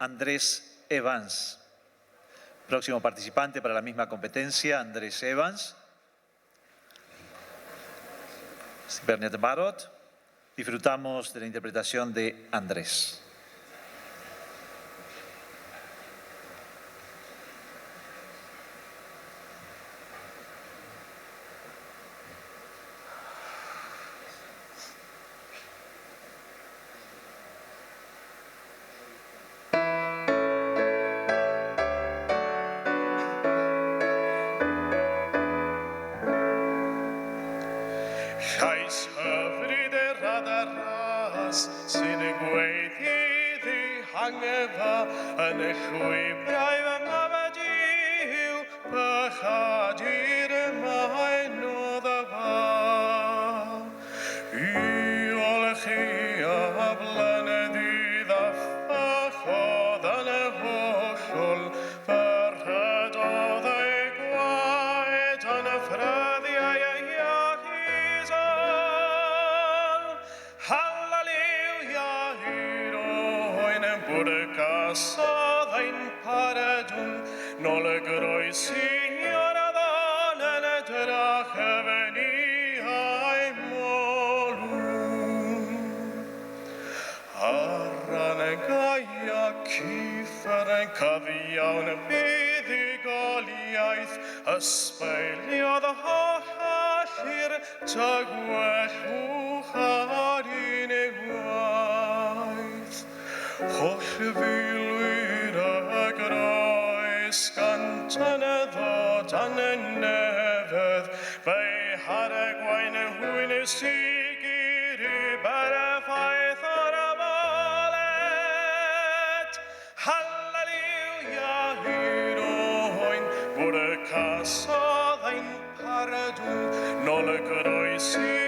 Andrés Evans. Próximo participante para la misma competencia, Andrés Evans. Bernet Barot. Disfrutamos de la interpretación de Andrés. Chais hyfryd radaras sy'n y gweithio hangefa yn y llwybrau fy ngafadiw bychadir mae'n o ddafa. I olchi a blaneddydd a phachodd yn y hollol fyrhadodd ei gwaed yn y ffryddiau ei Casodd ein paradwn, nôl y groesi'r addon yn y drach y fenniau molwn. Arran y gaia cyffar yn cyfiawn fuddugoliaeth, ysbeiliodd y holl i'r tagwellwch ar unig waith. Holl filwyr a groes gant yn y ddod yn y nefedd, fe'i haragwain y hwyn y sigur I berffaith o'r afalet. Halleluia i'r oen, bod y casodd ein paradwn, nôl y groesi